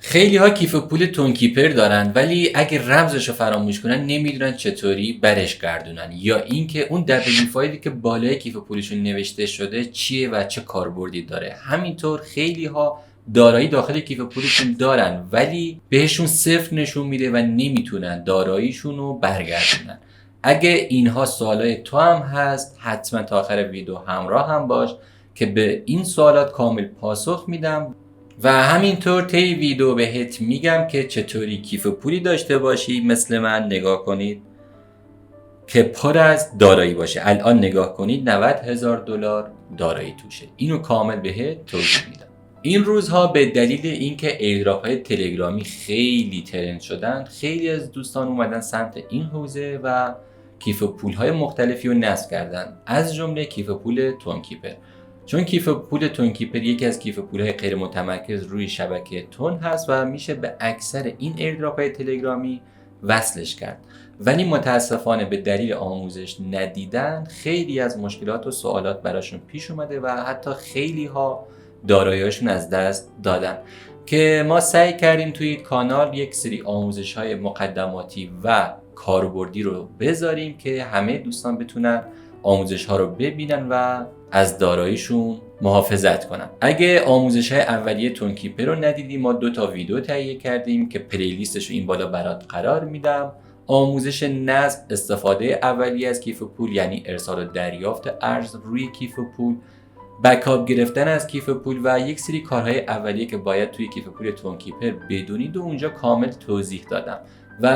خیلی ها کیف پول تونکیپر دارن ولی اگه رمزش رو فراموش کنن نمیدونن چطوری برش گردونن، یا اینکه اون W5 که بالای کیف پولشون نوشته شده چیه و چه کاربردی داره. همینطور خیلی ها دارایی داخل کیف پولشون دارن ولی بهشون صفر نشون میده و نمیتونن داراییشون رو برگردونن. اگه اینها سوالای تو هم هست حتما تا آخر ویدیو همراه هم باش که به این سوالات کامل پاسخ میدم و همینطور طی ویدیو بهت میگم که چطوری کیف پولی داشته باشی مثل من نگاه کنید که پر از دارایی باشه. الان نگاه کنید 90,000 دلار دارایی توشه. اینو کامل بهت توضیح میدم. این روزها به دلیل اینکه ایردراپ های تلگرامی خیلی ترند شدن، خیلی از دوستان اومدن سمت این حوزه و کیف پول های مختلفی رو نصب کردن، از جمله کیف پول تونکیپر. چون کیف پول تونکیپر یکی از کیف پول‌های غیر متمرکز روی شبکه تون هست و میشه به اکثر این ایردراپ‌های تلگرامی وصلش کرد، ولی متاسفانه به دلیل آموزش ندیدن خیلی از مشکلات و سوالات براشون پیش اومده و حتی خیلی ها دارایی‌هاشون از دست دادن که ما سعی کردیم توی کانال یک سری آموزش‌های مقدماتی و کاربردی رو بذاریم که همه دوستان بتونن آموزش‌ها رو ببینن و از داراییشون محافظت کنن. اگه آموزش‌های اولیه تونکیپر رو ندیدی، ما 2 ویدیو تهیه کردیم که پلیلیستش رو این بالا برات قرار میدم. آموزش نصب استفاده اولیه از کیف پول، یعنی ارسال و دریافت ارز روی کیف پول، بکاپ گرفتن از کیف پول و یک سری کارهای اولیه که باید توی کیف پول تونکیپر بدونید و اونجا کامل توضیح دادم و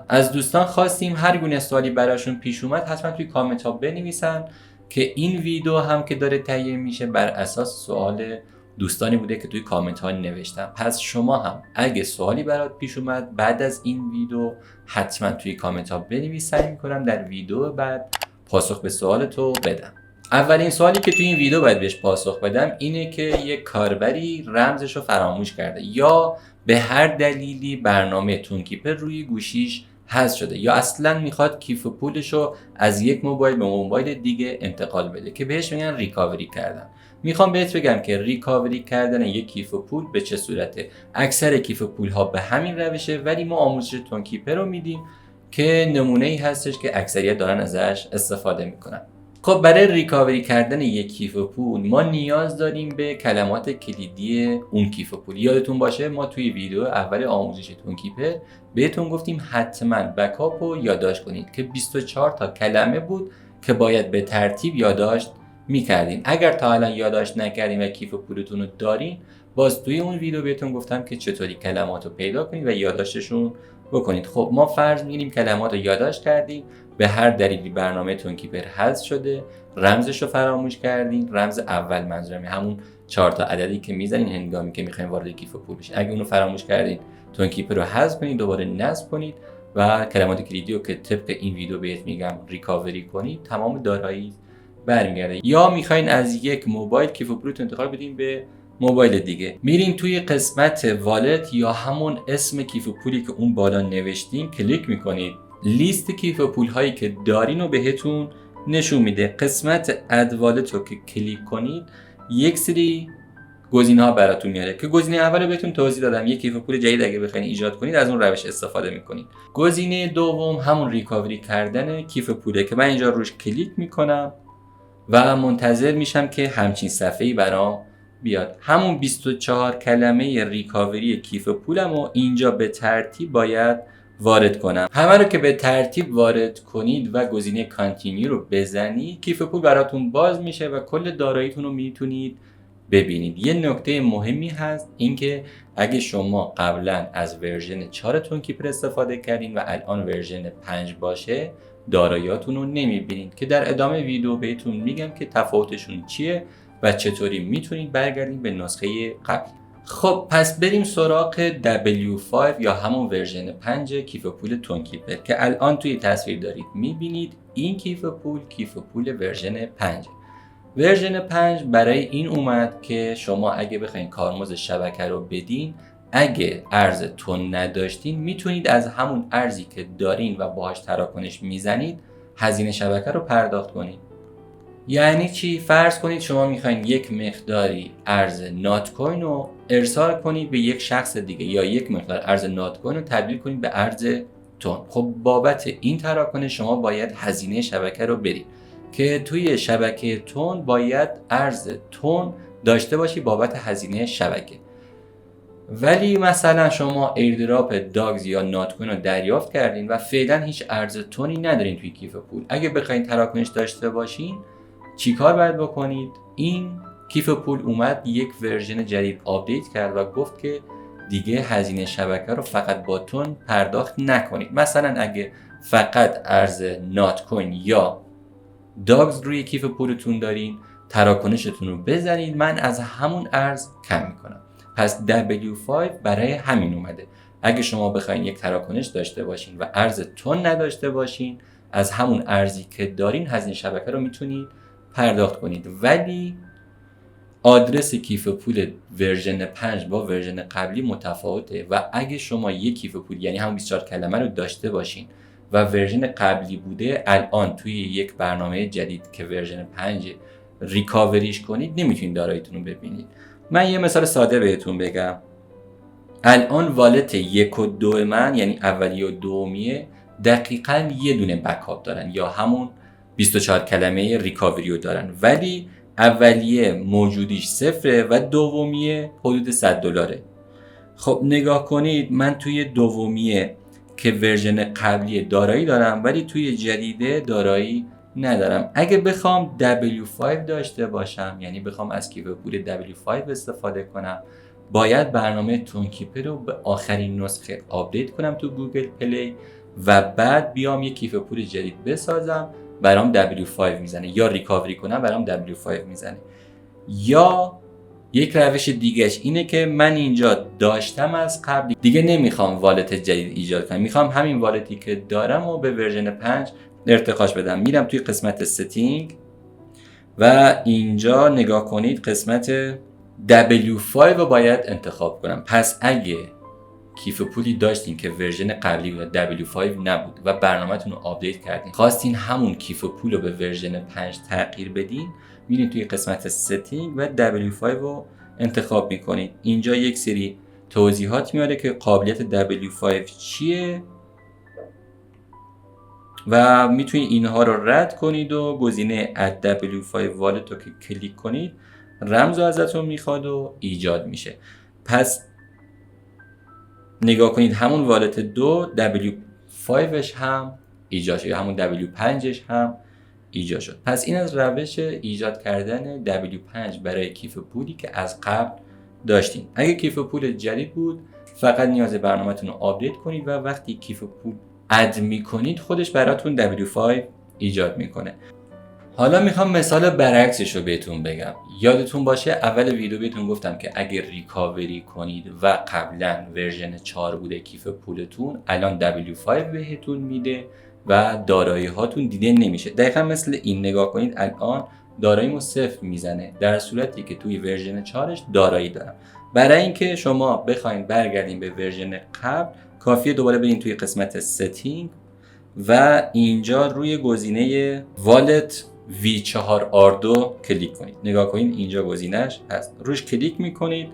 از دوستان خواستیم هر گونه سوالی براشون پیش اومد حتما توی کامنت ها بنویسن که این ویدیو هم که داره تهیه میشه بر اساس سوال دوستانی بوده که توی کامنت ها نوشتم. پس شما هم اگه سوالی برات پیش اومد بعد از این ویدیو حتما توی کامنت ها بنویس، سعی میکنم در ویدیو بعد پاسخ به سوالتو بدم. اولین سوالی که توی این ویدیو باید بهش پاسخ بدم اینه که یک کاربری رمزش رو فراموش کرده یا به هر دلیلی برنامه تونکیپر روی گوشیش حذف شده یا اصلا میخواد کیف پولش رو از یک موبایل به موبایل دیگه انتقال بده که بهش میگن ریکاوری کردن. میخوام بهت بگم که ریکاوری کردن یک کیف پول به چه صورته. اکثر کیف پول ها به همین روشه ولی ما آموزش تونکیپر رو میدیم که نمونه ای هستش که اکثریت دارن ازش استفاده میکنن. خب برای ریکاوری کردن یک کیف پول ما نیاز داریم به کلمات کلیدی اون کیف پول. یادتون باشه ما توی ویدیو اول آموزش تونکیپر بهتون گفتیم حتما بکاپ رو یادداشت کنید که 24 تا کلمه بود که باید به ترتیب یادداشت میکردین. اگر تا الان یادداشت نکردین و کیف پولتون رو دارین، باز توی اون ویدیو بهتون گفتم که چطوری کلمات رو پیدا کنید و یادداشتشون بکنید. خب ما فرض میگیریم کلمات رو یادداشت کردیم، به هر دلیلی برنامه تونکیپر حذف شده، رمزش رو فراموش کردین. رمز اول منظورم همون 4 تا عددی که میزنین هنگامی که میخواین وارد کیف پول بشین. اگه اونو فراموش کردین تونکیپر رو حذف کنید، دوباره نصب کنید و کلمات کلیدی رو که طبق این ویدیو بهت میگم ریکاوری کنید، تمام دارایی برمیگرده. یا میخواین از یک موبایل کیف پول رو انتقال بدین به موبایل دیگه، میرین توی قسمت والت یا همون اسم کیف پولی که اون بالا نوشتین کلیک میکنید، لیست کیف پول هایی که دارین رو بهتون نشون میده. قسمت اد والت رو که کلیک کنید یک سری گزینه ها براتون میاره که گزینه اول رو بهتون توضیح دادم. یک کیف پول جدید اگه بخواید ایجاد کنید از اون روش استفاده میکنید. گزینه دوم همون ریکاوری کردن کیف پوله که من اینجا روش کلیک میکنم و منتظر میشم که همچین صفحه‌ای برام بیاد. همون 24 کلمه ریکاوری کیف پولم رو اینجا به ترتیب باید وارد کنم. همه رو که به ترتیب وارد کنید و گزینه کانتینیو رو بزنید، کیف پول براتون باز میشه و کل داراییتون رو میتونید ببینید. یه نکته مهمی هست اینکه اگه شما قبلا از ورژن 4 تونکیپر استفاده کردین و الان ورژن 5 باشه، داراییاتون رو نمیبینید که در ادامه ویدیو بهتون میگم که تفاوتشون چیه و چطوری میتونید برگردید به نسخه قبل. خب پس بریم سراغ W5 یا همون ورژن 5 کیف پول تونکیپر که الان توی تصویر دارید میبینید. این کیف پول ورژن 5. ورژن 5 برای این اومد که شما اگه بخواید کارمزد شبکه رو بدین، اگه ارز تون نداشتین میتونید از همون ارزی که دارین و باهاش تراکنش میزنید هزینه شبکه رو پرداخت کنید. یعنی چی؟ فرض کنید شما میخواین یک مقداری ارز نات کوین رو ارسال کنید به یک شخص دیگه یا یک مقدار ارز نات کوین رو تبدیل کنید به ارز تون. خب بابت این تراکنش شما باید هزینه شبکه رو بدید که توی شبکه تون باید ارز تون داشته باشی بابت هزینه شبکه. ولی مثلا شما ایردراپ داگز یا نات کوین رو دریافت کردین و فعلا هیچ ارز تونی ندارین توی کیف پول. اگه بخواین تراکنش داشته باشین چیکار باید بکنید؟ این کیف پول اومد یک ورژن جدید آپدیت کرد و گفت که دیگه هزینه شبکه رو فقط با تون پرداخت نکنید. مثلا اگه فقط ارز نات کوین یا داگز روی کیف پولتون دارین، تراکنشتون رو بزنید، من از همون ارز کم میکنم. پس W5 برای همین اومده. اگه شما بخواین یک تراکنش داشته باشین و ارز تون نداشته باشین، از همون ارزی که دارین هزینه شبکه رو میتونید پرداخت کنید. ولی آدرس کیف پول ورژن 5 با ورژن قبلی متفاوته و اگه شما یک کیف پول یعنی همون 24 کلمه رو داشته باشین و ورژن قبلی بوده، الان توی یک برنامه جدید که ورژن 5 ریکاوریش کنید نمیتونید داراییتون رو ببینید. من یه مثال ساده بهتون بگم. الان والت 1 و 2 من یعنی اولی و دومیه دقیقاً یه دونه بکاپ دارن یا همون 24 کلمه ریکاوری رو دارن، ولی اولیه موجودیش صفره و دومیه حدود $100. خب نگاه کنید، من توی دومیه که ورژن قبلی دارایی دارم ولی توی جدیده دارایی ندارم. اگه بخوام W5 داشته باشم، یعنی بخوام از کیف پول W5 استفاده کنم، باید برنامه تونکیپر رو به آخرین نسخه آپدیت کنم تو گوگل پلی و بعد بیام یک کیف پول جدید بسازم برام W5 میزنه، یا ریکاوری کنم برام W5 میزنه. یا یک روش دیگهش اینه که من اینجا داشتم از قبل، دیگه نمیخوام والت جدید ایجاد کنم، میخوام همین والتی که دارم و به ورژن 5 ارتقاش بدم. میرم توی قسمت ستینگ و اینجا نگاه کنید قسمت W5 رو باید انتخاب کنم. پس اگه کیف پولی داشتین که ورژن قبلی W5 نبود و برنامه‌تون رو آپدیت کردین، خواستین همون کیف پول رو به ورژن 5 تغییر بدین، میرین توی قسمت ستینگ و W5 رو انتخاب میکنید. اینجا یک سری توضیحات میاره که قابلیت W5 چیه و میتونید اینها رو رد کنید و گزینه Add W5 Wallet رو که کلیک کنید رمز رو ازتون میخواد و ایجاد میشه. پس نگاه کنید همون والت 2 W5ش هم ایجاد شد یا همون W5ش هم ایجاد شد. پس این از روش ایجاد کردن W5 برای کیف پولی که از قبل داشتین. اگه کیف پول جدید بود فقط نیاز برنامه‌تون رو آپدیت کنید و وقتی کیف پول اد میکنید خودش براتون W5 ایجاد میکنه. حالا میخوام مثال برعکسش رو بهتون بگم. یادتون باشه اول ویدیو بهتون گفتم که اگر ریکاوری کنید و قبلا ورژن 4 بوده کیف پولتون، الان W5 بهتون میده و دارایی هاتون دیده نمیشه. دقیقا مثل این نگاه کنید، الان داراییمو صفر میزنه در صورتی که توی ورژن 4ش دارایی دارم. برای اینکه شما بخواید برگردین به ورژن قبل، کافیه دوباره برین توی قسمت ستینگ و اینجا روی گزینه والت V4R2 کلیک کنید. نگاه کنید اینجا گزینهش هست، روش کلیک میکنید،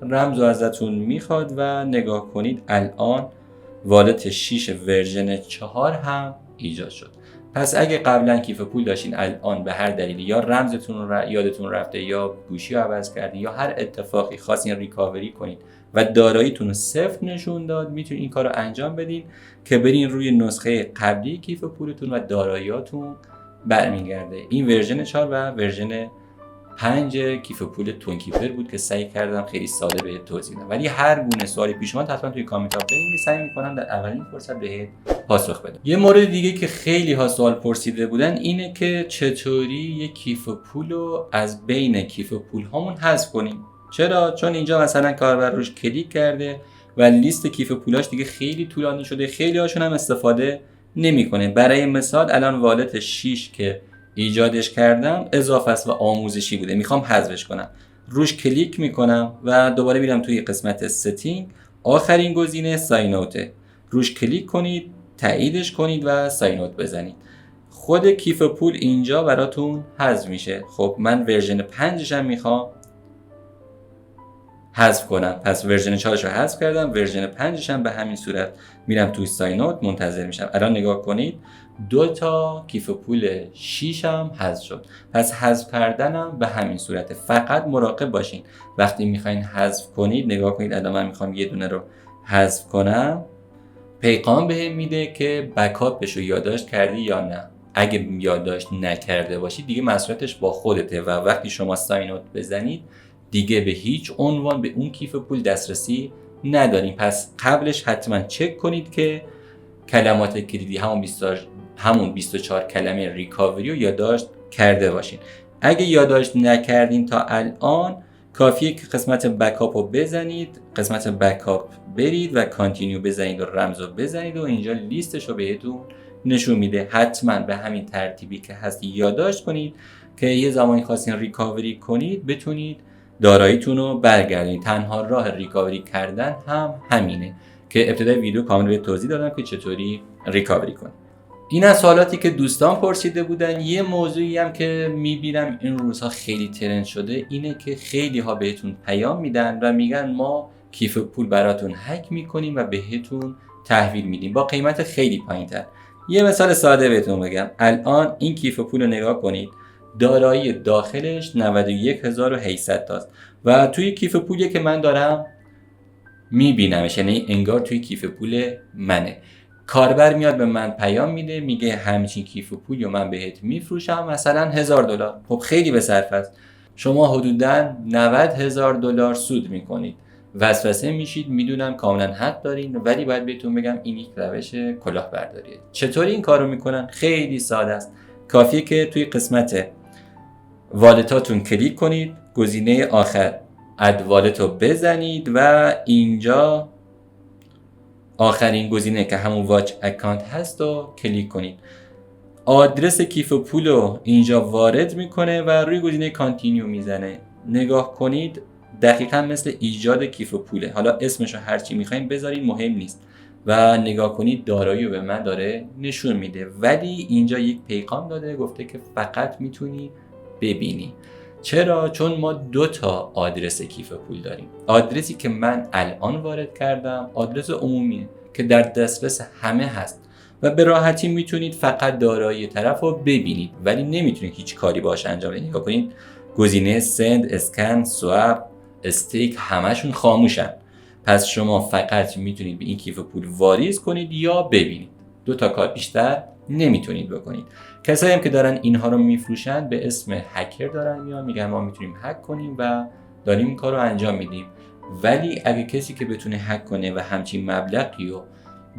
رمز رو ازتون میخواد و نگاه کنید الان والت 6 ورژن 4 هم ایجاد شد. پس اگه قبلا کیف پول داشتین، الان به هر دلیلی یا رمزتون رو یادتون رفته یا گوشی رو عوض کردین یا هر اتفاقی خواستین ریکاوری کنید و داراییتون رو صفر نشون داد، میتونید این کار رو انجام بدین که برین روی نسخه قبلی کیف پولتون و داراییاتون برمیگرده. این ورژن 4 و ورژن 5 کیف پول تونکیپر بود که سعی کردم خیلی ساده بهت توضیح بدم، ولی هر گونه سوالی پیش اومد حتما توی کامنت ها بنویسید، سعی می‌کنم در اولین فرصت بهت پاسخ بدم. یه مورد دیگه که خیلی ها سوال پرسیده بودن اینه که چطوری یک کیف پول رو از بین کیف پول هامون حذف کنیم. چرا؟ چون اینجا مثلا کاربر روش کلیک کرده و لیست کیف پولاش دیگه خیلی طولانی شده، خیلی هاشون هم استفاده نمیکنه. برای مثال الان والت 6 که ایجادش کردم اضافه است و آموزشی بوده، میخوام حذفش کنم. روش کلیک میکنم و دوباره میرم توی قسمت ستینگ، آخرین گزینه ساین اوته، روش کلیک کنید، تاییدش کنید و ساین اوت بزنید. خود کیف پول اینجا براتون حذف میشه. خب من ورژن 5 هم میخوام حذف کنم، پس ورژن 4 رو حذف کردم، ورژن 5 هم به همین صورت میرم توی ساین اوت منتظر میشم. الان نگاه کنید 2 تا کیف پول 6 هم حذف شد. پس حذف کردنم به همین صورته. فقط مراقب باشین وقتی میخواین حذف کنید. نگاه کنید الان من میخوام یه دونه رو حذف کنم، پیغام بهم میده که بکاپش رو یادداشت کردی یا نه. اگه یادداشت نکرده باشید دیگه مسئولیتش با خودته و وقتی شما ساین اوت بزنید دیگه به هیچ عنوان به اون کیف پول دسترسی نداریم. پس قبلش حتما چک کنید که کلمات کلیدی همون 24 کلمه ریکاوری رو یادداشت کرده باشین. اگه یادداشت نکردین تا الان کافیه که قسمت بکاپ رو بزنید، قسمت بکاپ برید و کانتینیو بزنید و رمز رو بزنید و اینجا لیستش رو بهتون نشون میده. حتما به همین ترتیبی که هست یادداشت کنید که یه زمانی خواستین ریکاوری کنید بتونید داراییتون رو برگردونید. تنها راه ریکاوری کردن هم همینه که ابتدای ویدیو کامل به توضیح دادم که چطوری ریکاوری کنید. این از سوالاتی که دوستان پرسیده بودن. یه موضوعی هم که میبینم این روزها خیلی ترند شده اینه که خیلی ها بهتون پیام میدن و میگن ما کیف پول براتون هک میکنیم و بهتون تحویل میدیم با قیمت خیلی پایینتر. یه مثال ساده بهتون بگم. الان این کیف پول رو نگاه کنید، دارایی داخلش 91800 تاست و توی کیف پولی که من دارم میبینمش، یعنی انگار توی کیف پول منه. کاربر میاد به من پیام میده میگه همچین کیف پولی رو من بهت میفروشم مثلا $1000. خب خیلی به صرف است. شما حدوداً $90,000 سود میکنید. وسوسه میشید، میدونم کاملا حق دارین، ولی باید بهتون بگم این یک روش کلاهبرداریه. چطوری این کارو میکنن؟ خیلی ساده است. کافیه که توی قسمت والتاتون کلیک کنید، گزینه آخر اد والت رو بزنید و اینجا آخرین گزینه که همون واچ اکانت هست رو کلیک کنید. آدرس کیف پول رو اینجا وارد میکنه و روی گزینه کانتینیو میزنه. نگاه کنید دقیقا مثل ایجاد کیف پوله. حالا اسمش رو هرچی میخواین بذارین، مهم نیست. و نگاه کنید دارایی رو به من داره نشون میده، ولی اینجا یک پیغام داده گفته که فقط میتونی ببینی. چرا؟ چون ما 2 تا آدرس کیف پول داریم. آدرسی که من الان وارد کردم آدرس عمومیه که در دسترس همه هست و به راحتی میتونید فقط دارایی طرف رو ببینید، ولی نمیتونید هیچ کاری باهاش انجام بدید. نگاه کنید گزینه سند، اسکن، سواب، استیک همشون خاموشن. پس شما فقط میتونید به این کیف پول واریز کنید یا ببینید. 2 تا کار بیشتر نمیتونید بکنید. کسایی هم که دارن اینها رو میفروشن به اسم هکر دارن میان میگن ما میتونیم هک کنیم و داریم این کار رو انجام میدیم. ولی اگه کسی که بتونه هک کنه و همچین مبلغی رو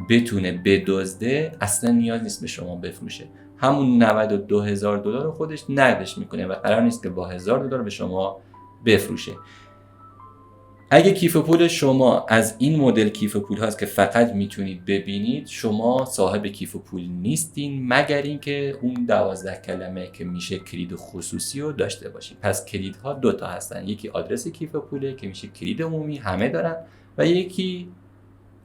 بتونه بدزده اصلا نیاز نیست به شما بفروشه. همون $92,000 رو خودش نقدش میکنه و قرار نیست که با $1000 به شما بفروشه. اگه کیف پول شما از این مدل کیف پول هاست که فقط میتونید ببینید، شما صاحب کیف پول نیستین مگر اینکه اون 12 کلمه که میشه کلید خصوصی رو داشته باشید. پس کلیدها 2 تا هستن، یکی آدرس کیف پوله که میشه کلید عمومی همه دارن و یکی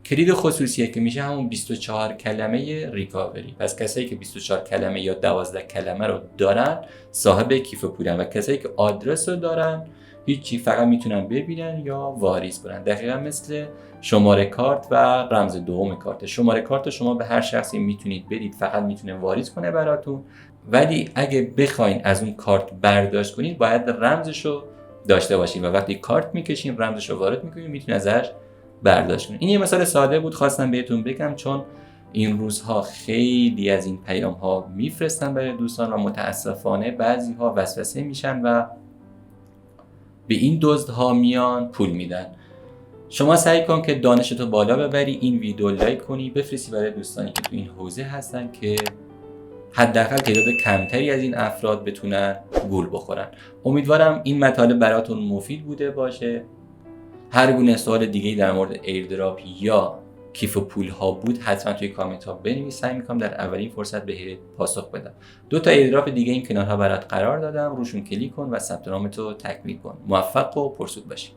کلید خصوصیه که میشه همون 24 کلمه ریکاوری. پس کسایی که 24 کلمه یا 12 کلمه رو دارن صاحب کیف پولن و کسایی که آدرس رو دارن هیچی، فقط میتونن ببینن یا واریز کنن. دقیقا مثل شماره کارت و رمز دوم کارت. شماره کارت شما به هر شخصی میتونید بدید، فقط میتونه واریز کنه براتون، ولی اگه بخواین از اون کارت برداشت کنید باید رمزشو داشته باشین و وقتی کارت میکشین رمزشو وارد میکنین میتونید ازش برداشت کنید. این یه مثال ساده بود خواستم بهتون بگم، چون این روزها خیلی از این پیام ها میفرستن برای دوستان و متاسفانه بعضی ها وسوسه میشن و به این دزدها میان پول میدن. شما سعی کن که دانشتو بالا ببری، این ویدیو لایک کنی، بفرستی برای دوستانی که تو این حوزه هستن که حداقل تعداد کمتری از این افراد بتونن گول بخورن. امیدوارم این مطالب براتون مفید بوده باشه. هر گونه سوال دیگه‌ای در مورد ایردراپ یا کیف پول ها بود حتما توی کامنت ها بنویس، سعی میکنم در اولین فرصت بهت پاسخ بدم. 2 تا ایردراپ دیگه این کنارها برات قرار دادم، روشون کلیک کن و ثبت نامتو تکمیل کن. موفق و پرسود باشی.